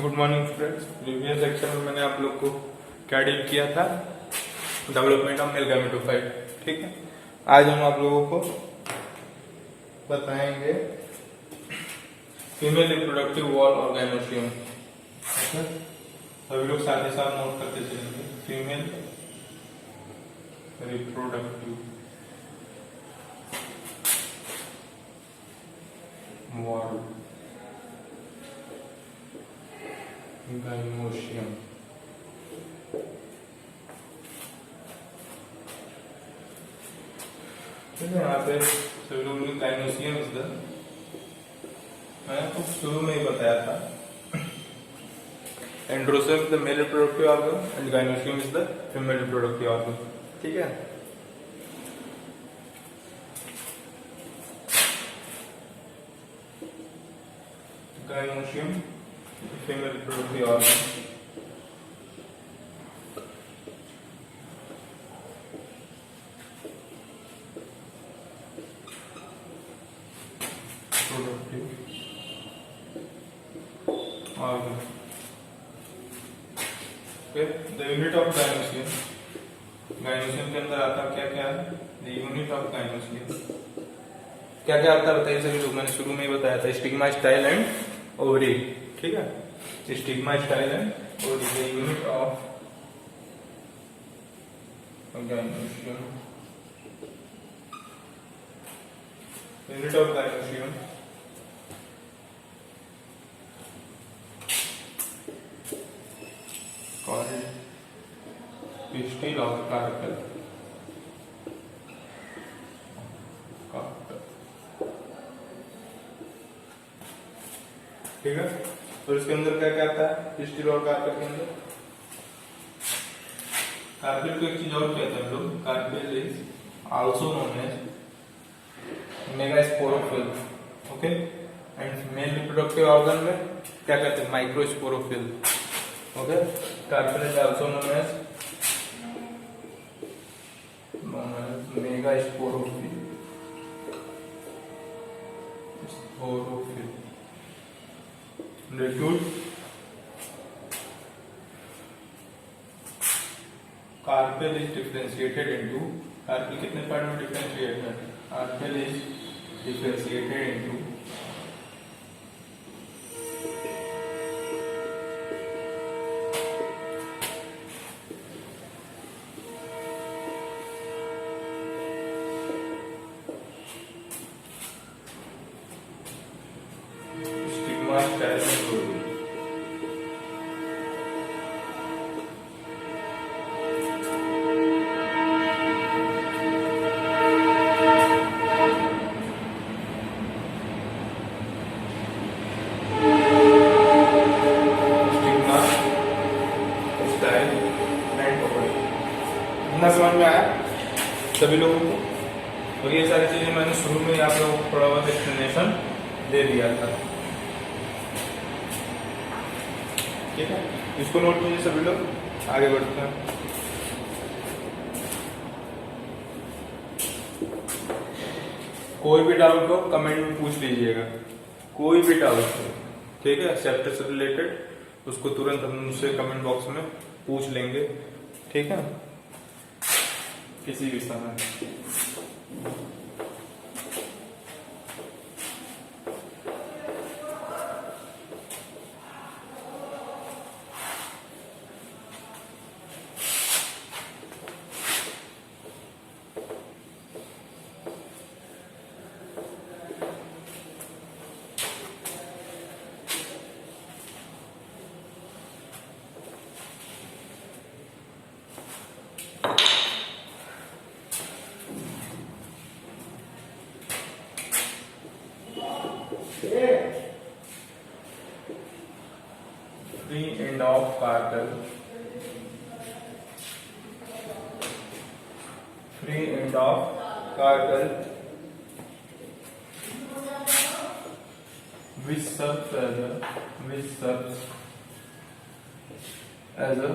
Good morning students. Previous lecture में मैंने आप लोग को क्या डील किया था, डेवलपमेंट ऑफ मेल गैमेटोफाइट। ठीक है, आज हम आप लोगों को बताएंगे फीमेल रिप्रोडक्टिव वॉल और गैमेट्रियम। सभी लोग साथ ही साथ नोट करते चलेंगे। Female reproductive wall, gynoecium. यहाँ पे सभी लोगों ने गाइनोशियम इज द, मैंने आपको शुरू में ही बताया था, androecium is the mail reproductive organ and gynoecium is the female reproductive organ. ठीक है, gynoecium female reproductive organ, organ. Okay, the unit of gynoecium. gynoecium के अंदर आता क्या क्या है? The unit of gynoecium क्या क्या आता है बताइए सभी लोग। मैंने शुरू में ही बताया था, स्टिग्मा, स्टाइल एंड ओवरी। ठीक है, stigma, style and ovary. The unit of gynoecium, unit of gynoecium called pistil or carpel। ठीक है, और इसके अंदर क्या क्या आता है पिस्टिल और कार्पेल के अंदर? कार्पेल को एक चीज और कहते हैं लोग, carpel is also known as megasporophyll. Okay, and male reproductive organ में क्या कहते हैं? Microsporophyll. Okay, carpel is also known as megasporophyll. Sporophyll liquid. Carpel is differentiated into, carpel कितने पार्ट में डिफरेंशिएट है? Carpel is differentiated into stigma, style and ovary. समझ में आया सभी लोगों को? और ये सारी चीजें मैंने शुरू में आप लोगों को थोड़ा बहुत एक्सप्लेनेशन दे दिया था। ठीक है, इसको नोट कीजिए सभी लोग, आगे बढ़ते हैं। कोई भी डाउट हो कमेंट में पूछ लीजिएगा, कोई भी डाउट हो। ठीक है, चैप्टर से रिलेटेड उसको तुरंत हम मुझसे कमेंट बॉक्स में पूछ लेंगे। ठीक है, किसी भी समय। Free end of carpel, free end of carpel which serves as a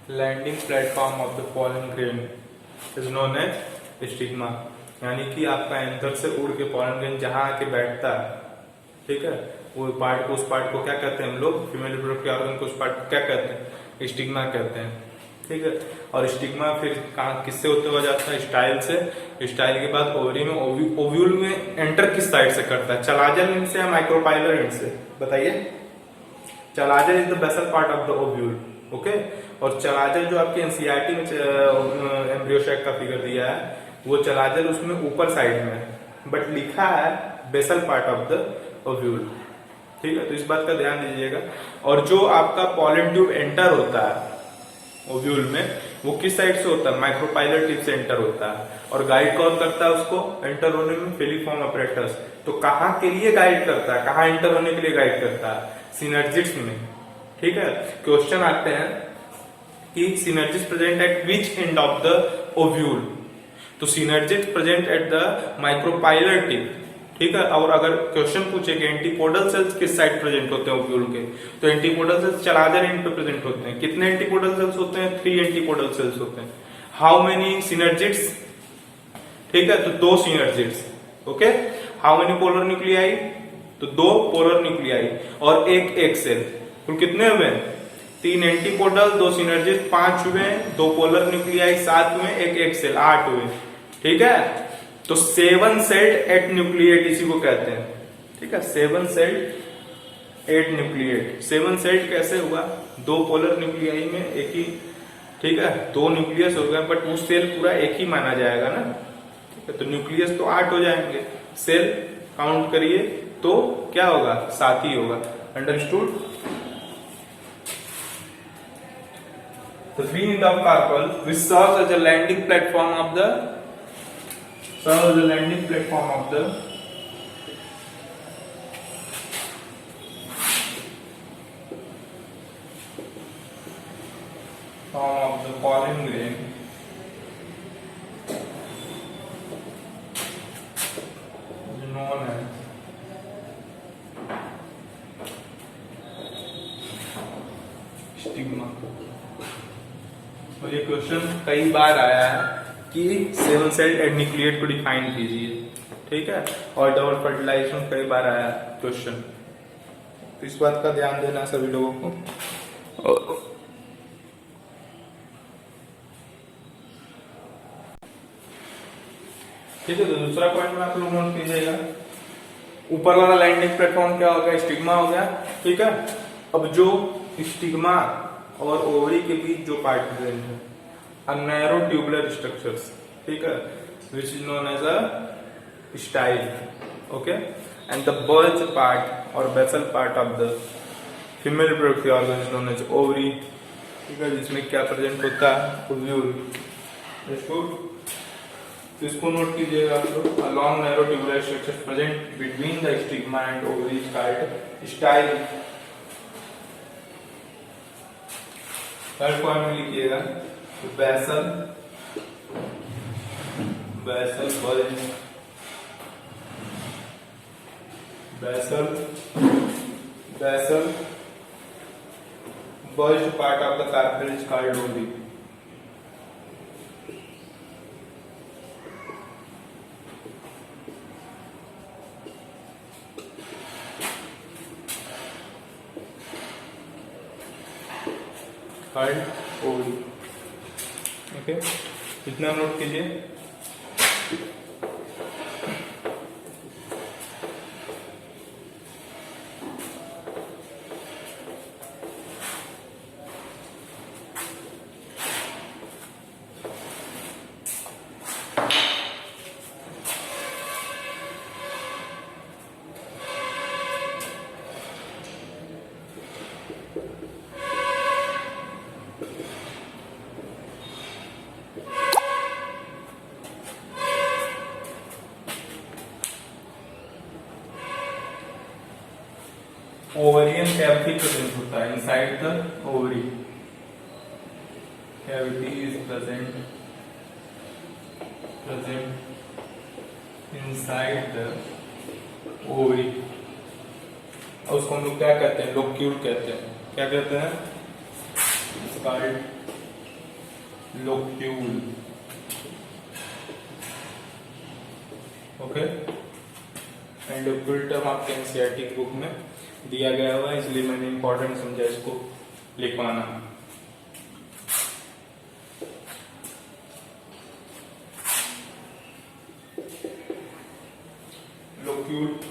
landing platform of the pollen grain is known as stigma। यानी कि आपका एंथर से उड़ के पॉलन ग्रेन जहां आके बैठता है, ठीक है, वो पार्ट को, उस पार्ट को क्या कहते हैं हम लोग, फीमेल रिप्रोडक्टिव ऑर्गन को उस पार्ट को क्या कहते हैं, स्टिग्मा कहते हैं, ठीक है। और स्टिग्मा फिर कहाँ किससे होते हुआ जाता है, स्टाइल से। स्टाइल के बाद ओवरी में, ओव्यूल में एंटर किस साइड से करता है, चलाजल एंड से या माइक्रोपाइलर एंड से, बताइए। Chalazal is the basal part of the ovule, okay. और चलाजल जो आपके एनसीईआरटी में एम्ब्रियो सैक का फिगर दिया है, वो चलाजल उसमें ऊपर साइड में है, बट लिखा है basal part of the ovule, ठीक है। तो इस बात का ध्यान दीजिएगा। और जो आपका पॉलन ट्यूब एंटर होता है ओव्यूल में, वो किस साइड से होता है, माइक्रोपाइलर टिप से एंटर होता है। और गाइड कौन करता है उसको एंटर होने में, फेलिफॉर्म अपरेटस। तो कहाँ के लिए गाइड करता है, कहाँ एंटर होने के लिए गाइड करता है, सिनर्जिड्स में, ठीक है। क्वेश्चन आते हैं कि synergids present at which end of the ovule, तो synergids present at the micropylar tip, ठीक है। और अगर क्वेश्चन पूछे कि एंटीपोडल सेल्स किस साइड प्रेजेंट होते हैं ओव्यूल के, तो एंटीपोडल सेल्स चलाजल एंड पे प्रेजेंट होते हैं। कितने एंटीपोडल सेल्स होते हैं, 3 एंटीपोडल सेल्स होते हैं। हाउ मेनी सिनर्जिड्स, ठीक है, तो 2 synergids, okay. How many polar nuclei, तो 2 पोलर न्यूक्लियाई और 1 एग सेल, तो कितने हुए, 3 एंटीपोडल, 2 सिनर्जिड्स, 5 हुए, 2 पोलर न्यूक्लियाई 7 हुए, 1 एग सेल 8 हुए, ठीक है। तो 7 सेल्ड एट न्यूक्लिएट इसी को कहते हैं, ठीक है। 7 सेल्ड एट न्यूक्लिएट, 7 सेल्ड कैसे हुआ, 2 पोलर न्यूक्लियाई में एक ही, ठीक है, 2 न्यूक्लियस हो गया, बट वो सेल पूरा एक ही माना जाएगा ना, ठीक है। तो न्यूक्लियस तो 8 हो जाएंगे, सेल काउंट करिए तो क्या होगा, 7 ही होगा, understood. The green of carpel which serves as a landing platform of the pollen grain is known as stigma. और ये क्वेश्चन कई बार आया है कि 7 सेल्ड एट न्यूक्लिएट को डिफाइन कीजिए, ठीक है। और डबल फर्टिलाइजेशन कई बार आया क्वेश्चन, तो इस बात का ध्यान देना सभी लोगों को। ठीक है, तो दूसरा पॉइंट में आप लोग नोट कीजिएगा, ऊपर वाला लैंडिंग प्लेटफॉर्म क्या हो गया, स्टिग्मा हो गया, ठीक है। अब जो स्टिग्मा और ओवरी के बीच जो पार्ट प्रेजेंट है, अ नैरो ट्यूबुलर स्ट्रक्चर्स, ठीक है, which is known as a style, okay. And the bulge part और basal part of the female reproductive organ is known as ovary, ठीक है, जिसमें क्या प्रेजेंट होता है, ओव्यूल। तो इसको नोट कीजिएगा आप लोग, a long narrow tubular structure present between the stigma and ovary is called style. Third point में लिखिएगा basal bulge, basal bulge part of the carpel is called ovary. Ovary, okay, इतना note कीजिए। Ovarian cavity present होता है inside the ovary, cavity is present inside the ovary, और उसको हम लोग क्या कहते हैं, लोक्यूल कहते हैं। क्या कहते हैं, locule, okay. And locule term आपके एनसीईआरटी बुक में दिया गया हुआ है, इसलिए मैंने इंपॉर्टेंट समझा इसको लिखवाना। लोक्यूट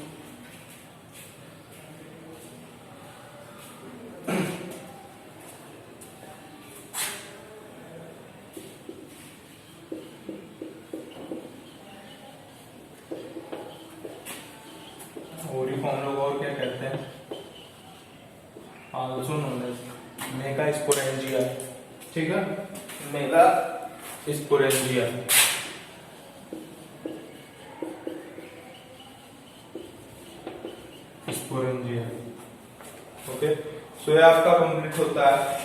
ओरिफॉर्म लोग और क्या कहते हैं, also known as mega sporangia. ठीक है, mega sporangia. Sporangia. Okay, so ये आपका कंप्लीट होता है।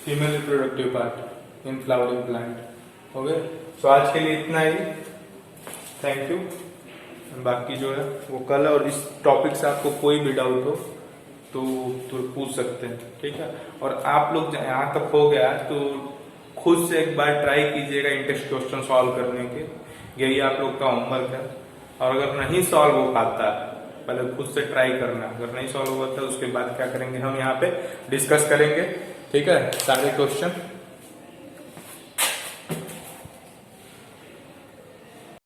Female reproductive part in flowering plant. Okay, so आज के लिए इतना ही। Thank you. बाकी जो है वो कल, और इस टॉपिक से आपको कोई भी डाउट हो तो पूछ सकते हैं। ठीक है, और आप लोग यहाँ तक हो गया तो खुद से एक बार ट्राई कीजिएगा इंटरेस्ट क्वेश्चन सॉल्व करने के, यही आप लोग का होमवर्क है। और अगर नहीं सॉल्व हो पाता पहले खुद से ट्राई करना, अगर नहीं सॉल्व होता उसके बाद क्या करेंगे हम यहाँ पे डिस्कस करेंगे। ठीक है, सारे क्वेश्चन